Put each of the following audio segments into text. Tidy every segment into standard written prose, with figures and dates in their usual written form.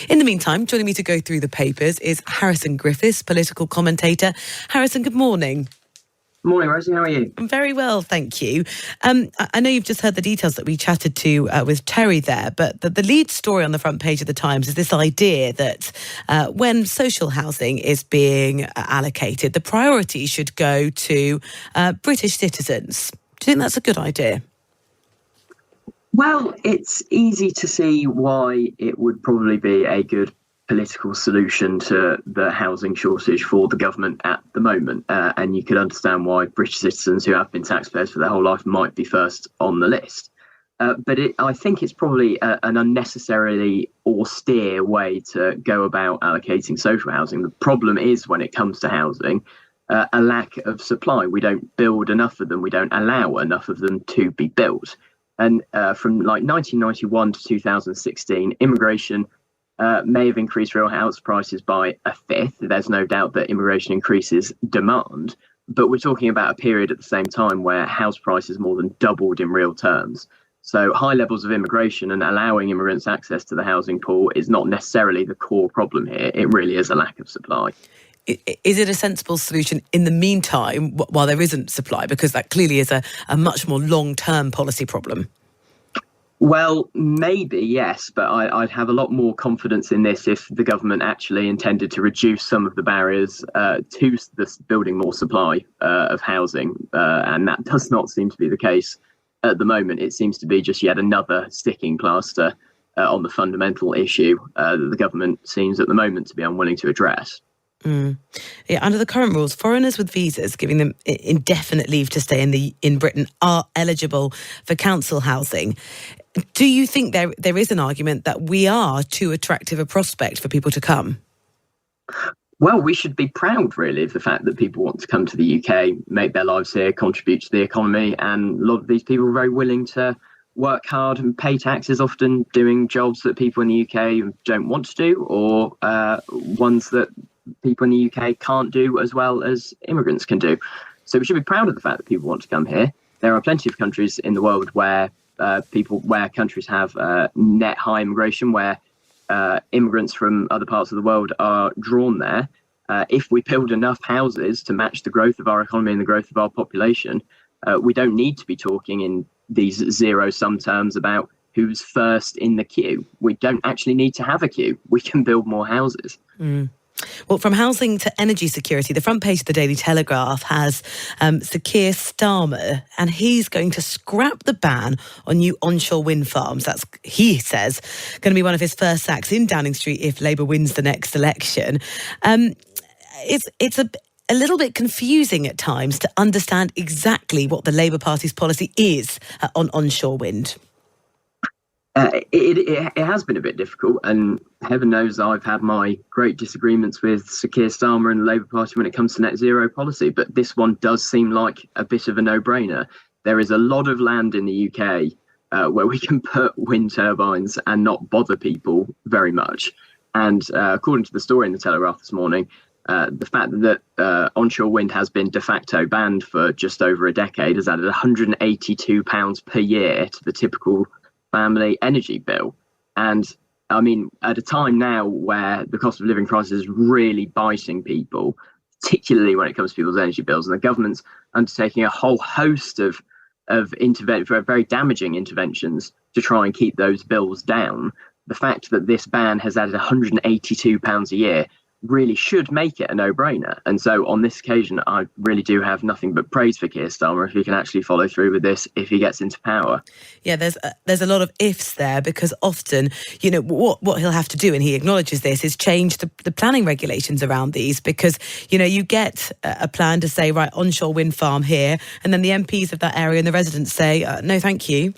In the meantime, joining me to go through the papers is Harrison Griffiths, political commentator. Harrison, good morning. Morning, Rosie. How are you? I'm very well, thank you. I know you've just heard the details that we chatted to with Terry there, but the lead story on the front page of the Times is this idea that when social housing is being allocated, the priority should go to British citizens. Do you think that's a good idea? Well, it's easy to see why it would probably be a good political solution to the housing shortage for the government at the moment. And you could understand why British citizens who have been taxpayers for their whole life might be first on the list. But I think it's probably an unnecessarily austere way to go about allocating social housing. The problem is, when it comes to housing, a lack of supply. We don't build enough of them. We don't allow enough of them to be built. And from like 1991 to 2016, immigration may have increased real house prices by a fifth. There's no doubt that immigration increases demand, but we're talking about a period at the same time where house prices more than doubled in real terms. So high levels of immigration and allowing immigrants access to the housing pool is not necessarily the core problem here. It really is a lack of supply. Is it a sensible solution in the meantime while there isn't supply? Because that clearly is a much more long-term policy problem. Well, maybe, yes, but I'd have a lot more confidence in this if the government actually intended to reduce some of the barriers to this building more supply of housing. And that does not seem to be the case at the moment. It seems to be just yet another sticking plaster on the fundamental issue that the government seems at the moment to be unwilling to address. Yeah, under the current rules, foreigners with visas giving them indefinite leave to stay in Britain are eligible for council housing. Do you think there is an argument that we are too attractive a prospect for people to come? Well, we should be proud, really, of the fact that people want to come to the UK, make their lives here, contribute to the economy, and a lot of these people are very willing to work hard and pay taxes, often doing jobs that people in the UK don't want to do, or ones that people in the UK can't do as well as immigrants can do. So we should be proud of the fact that people want to come here. There are plenty of countries in the world where countries have net high immigration, where immigrants from other parts of the world are drawn there. If we build enough houses to match the growth of our economy and the growth of our population, we don't need to be talking in these zero-sum terms about who's first in the queue. We don't actually need to have a queue. We can build more houses. Well, from housing to energy security, the front page of the Daily Telegraph has Sir Keir Starmer, and he's going to scrap the ban on new onshore wind farms. That's, he says, going to be one of his first sacks in Downing Street if Labour wins the next election. It's a little bit confusing at times to understand exactly what the Labour Party's policy is on onshore wind. It has been a bit difficult, and heaven knows I've had my great disagreements with Sir Keir Starmer and the Labour Party when it comes to net zero policy, but this one does seem like a bit of a no-brainer. There is a lot of land in the UK where we can put wind turbines and not bother people very much. And according to the story in the Telegraph this morning, the fact that onshore wind has been de facto banned for just over a decade has added £182 per year to the typical family energy bill. And I mean, at a time now where the cost of living crisis is really biting people, particularly when it comes to people's energy bills, and the government's undertaking a whole host of very damaging interventions to try and keep those bills down, the fact that this ban has added £182 a year really should make it a no-brainer. And so on this occasion, I really do have nothing but praise for Keir Starmer if he can actually follow through with this if he gets into power. Yeah, there's a lot of ifs there, because often, you know, what he'll have to do, and he acknowledges this, is change the planning regulations around these, because, you know, you get a plan to say, right, onshore wind farm here, and then the MPs of that area and the residents say, no, thank you.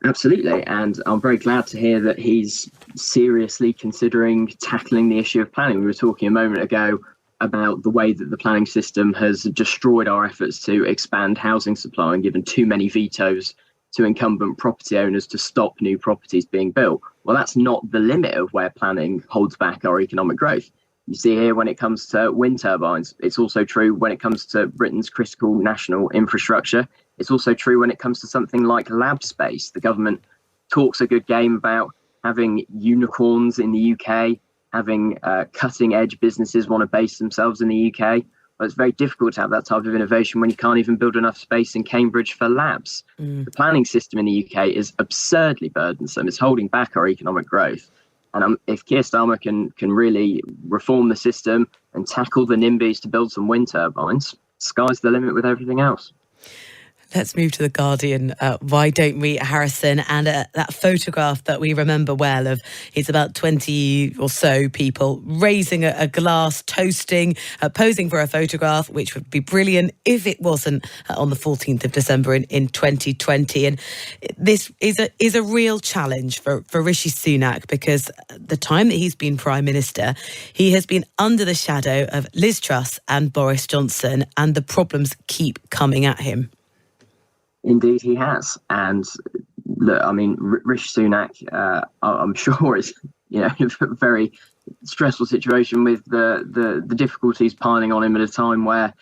Absolutely, and I'm very glad to hear that he's seriously considering tackling the issue of planning. We were talking a moment ago about the way that the planning system has destroyed our efforts to expand housing supply and given too many vetoes to incumbent property owners to stop new properties being built. Well, that's not the limit of where planning holds back our economic growth. You see here when it comes to wind turbines. It's also true when it comes to Britain's critical national infrastructure. It's also true when it comes to something like lab space. The government talks a good game about having unicorns in the UK, having cutting edge businesses want to base themselves in the UK. But it's very difficult to have that type of innovation when you can't even build enough space in Cambridge for labs. The planning system in the UK is absurdly burdensome. It's holding back our economic growth. And if Keir Starmer can really reform the system and tackle the NIMBYs to build some wind turbines, sky's the limit with everything else. Let's move to The Guardian. Why don't we, Harrison? And that photograph that we remember well of, it's about 20 or so people raising a glass, toasting, posing for a photograph, which would be brilliant if it wasn't on the 14th of December in 2020. And this is a real challenge for Rishi Sunak, because the time that he's been Prime Minister, he has been under the shadow of Liz Truss and Boris Johnson, and the problems keep coming at him. Indeed, he has. And look, I mean, Rishi Sunak, I'm sure is, a very stressful situation with the difficulties piling on him at a time where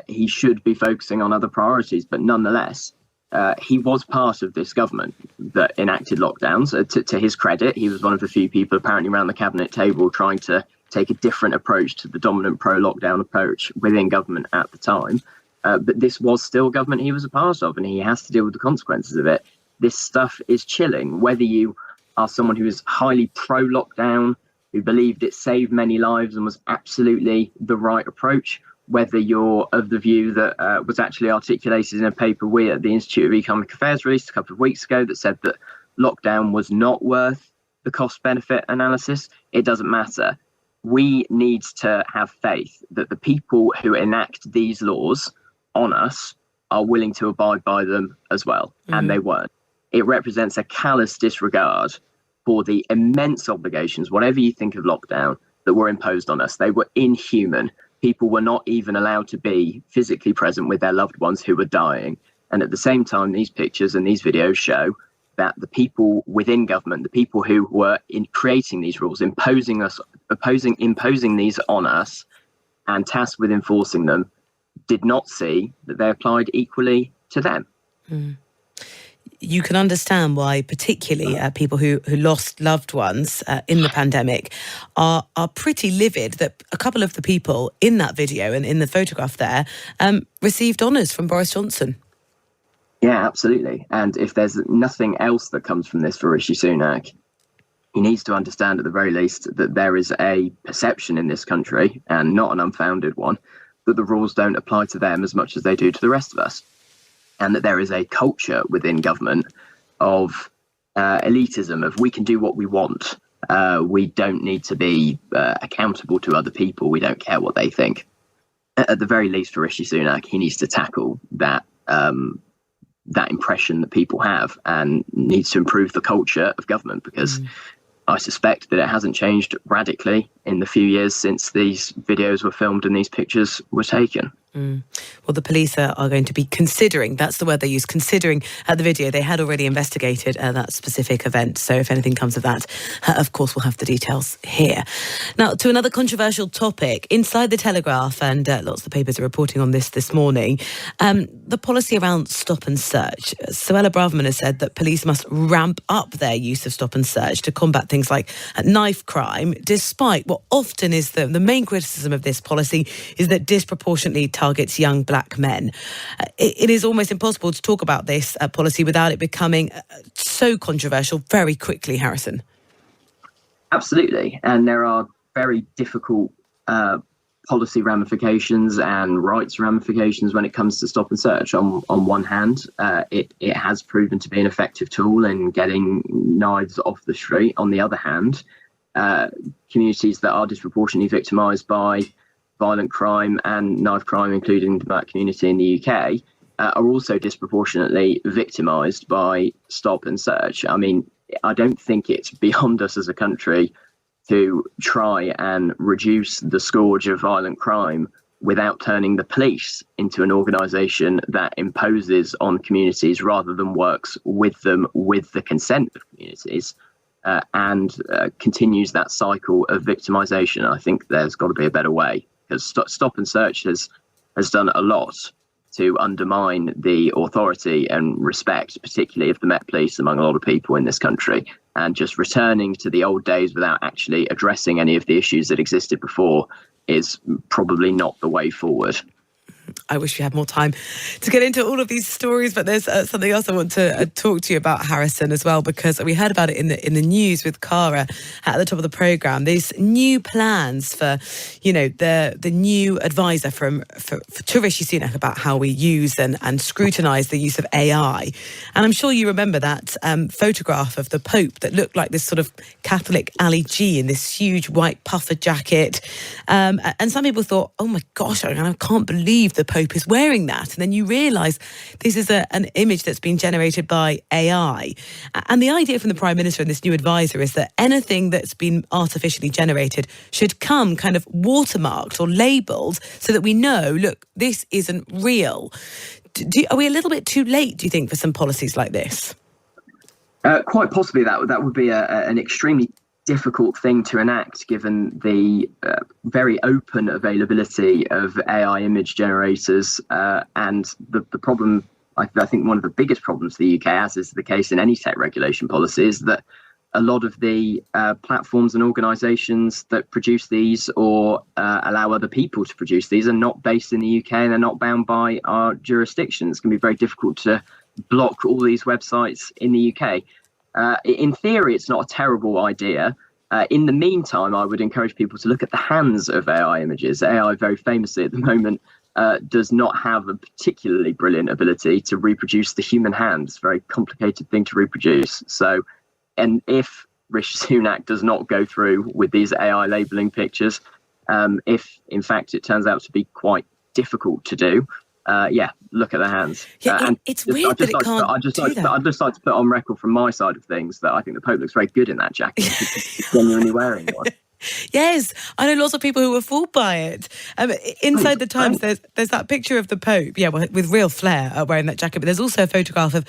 he should be focusing on other priorities. But nonetheless, he was part of this government that enacted lockdowns. To his credit, he was one of the few people apparently around the cabinet table trying to take a different approach to the dominant pro-lockdown approach within government at the time. But this was still government he was a part of, and he has to deal with the consequences of it. This stuff is chilling, whether you are someone who is highly pro-lockdown, who believed it saved many lives and was absolutely the right approach, whether you're of the view that was actually articulated in a paper we at the Institute of Economic Affairs released a couple of weeks ago that said that lockdown was not worth the cost-benefit analysis. It doesn't matter. We need to have faith that the people who enact these laws on us are willing to abide by them as well. And they weren't. It represents a callous disregard for the immense obligations, whatever you think of lockdown, that were imposed on us. They were inhuman. People were not even allowed to be physically present with their loved ones who were dying. And at the same time, these pictures and these videos show that the people within government, the people who were in creating these rules, imposing these on us and tasked with enforcing them, did not see that they applied equally to them. You can understand why particularly people who lost loved ones in the pandemic are pretty livid that a couple of the people in that video and in the photograph there received honours from Boris Johnson. Yeah, absolutely. And if there's nothing else that comes from this for Rishi Sunak, he needs to understand at the very least that there is a perception in this country, and not an unfounded one, that the rules don't apply to them as much as they do to the rest of us. And that there is a culture within government of elitism, of we can do what we want. We don't need to be accountable to other people. We don't care what they think. At the very least for Rishi Sunak, he needs to tackle that impression that people have, and needs to improve the culture of government, because I suspect that it hasn't changed radically in the few years since these videos were filmed and these pictures were taken. Well, the police are going to be considering, that's the word they use, considering the video. They had already investigated that specific event. So if anything comes of that, of course, we'll have the details here. Now, to another controversial topic, inside the Telegraph, and lots of the papers are reporting on this morning, the policy around stop and search. Suella Braverman has said that police must ramp up their use of stop and search to combat things like knife crime, despite what often is the main criticism of this policy is that disproportionately targets young black men. It is almost impossible to talk about this policy without it becoming so controversial very quickly, Harrison. Absolutely. And there are very difficult policy ramifications and rights ramifications when it comes to stop and search. On one hand, it has proven to be an effective tool in getting knives off the street. On the other hand, communities that are disproportionately victimised by violent crime and knife crime, including the black community in the UK, are also disproportionately victimised by stop and search. I mean, I don't think it's beyond us as a country to try and reduce the scourge of violent crime without turning the police into an organisation that imposes on communities rather than works with them with the consent of communities, and continues that cycle of victimisation. I think there's got to be a better way, because stop and search has done a lot to undermine the authority and respect, particularly of the Met Police, among a lot of people in this country, and just returning to the old days without actually addressing any of the issues that existed before is probably not the way forward. I wish we had more time to get into all of these stories, but there's something else I want to talk to you about, Harrison, as well, because we heard about it in the news with Cara at the top of the programme. These new plans for, the new advisor to Rishi Sunak about how we use and scrutinise the use of AI. And I'm sure you remember that photograph of the Pope that looked like this sort of Catholic Ali G in this huge white puffer jacket. And some people thought, oh my gosh, I can't believe the Pope is wearing that. And then you realise this is an image that's been generated by AI. And the idea from the Prime Minister and this new advisor is that anything that's been artificially generated should come kind of watermarked or labelled so that we know, look, this isn't real. Are we a little bit too late, do you think, for some policies like this? Quite possibly that would be an extremely difficult thing to enact, given the very open availability of AI image generators, and the problem. I think one of the biggest problems the UK has, is the case in any tech regulation policy, is that a lot of the platforms and organisations that produce these or allow other people to produce these are not based in the UK and they're not bound by our jurisdictions. It can be very difficult to block all these websites in the UK. In theory, it's not a terrible idea. In the meantime, I would encourage people to look at the hands of AI images. AI, very famously at the moment, does not have a particularly brilliant ability to reproduce the human hand. It's a very complicated thing to reproduce. So, and if Rishi Sunak does not go through with these AI labelling pictures, if in fact it turns out to be quite difficult to do, look at the hands. Yeah, it's weird that it can't I'd just like to put on record from my side of things that I think the Pope looks very good in that jacket. He's genuinely wearing one. Yes, I know lots of people who were fooled by it. Inside the Times, there's that picture of the Pope, with real flair, wearing that jacket. But there's also a photograph of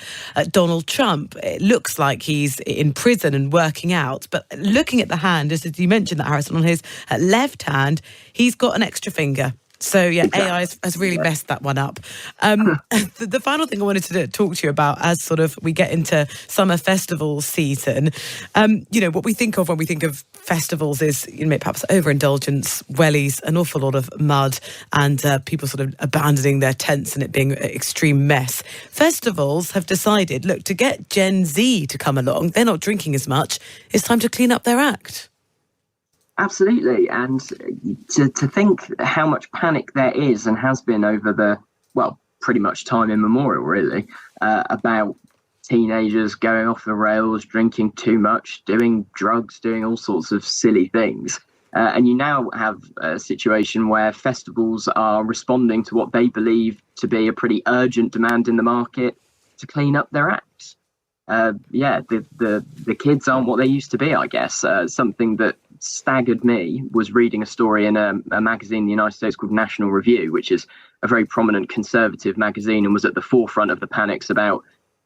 Donald Trump. It looks like he's in prison and working out. But looking at the hand, as you mentioned that, Harrison, on his left hand, he's got an extra finger. So, exactly. AI has really messed that one up. The final thing I wanted to talk to you about, as sort of we get into summer festival season, what we think of when we think of festivals is, perhaps overindulgence, wellies, an awful lot of mud, and people sort of abandoning their tents and it being an extreme mess. Festivals have decided, look, to get Gen Z to come along, they're not drinking as much, it's time to clean up their act. Absolutely, and to think how much panic there is and has been over pretty much time immemorial, really, about teenagers going off the rails, drinking too much, doing drugs, doing all sorts of silly things. And you now have a situation where festivals are responding to what they believe to be a pretty urgent demand in the market to clean up their acts. The kids aren't what they used to be, I guess. Something that staggered me was reading a story in a magazine in the United States called National Review, which is a very prominent conservative magazine and was at the forefront of the panics about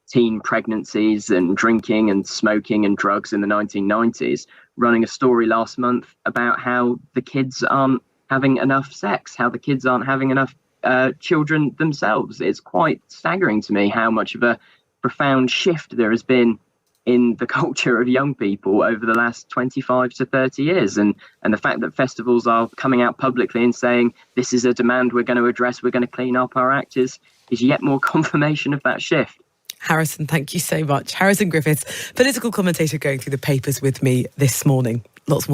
teen pregnancies and drinking and smoking and drugs in the 1990s, running a story last month about how the kids aren't having enough sex, how the kids aren't having enough children themselves. It's quite staggering to me how much of a profound shift there has been in the culture of young people over the last 25 to 30 years. And the fact that festivals are coming out publicly and saying this is a demand we're going to address, we're going to clean up our act is yet more confirmation of that shift. Harrison, thank you so much. Harrison Griffiths, political commentator, going through the papers with me this morning. Lots more.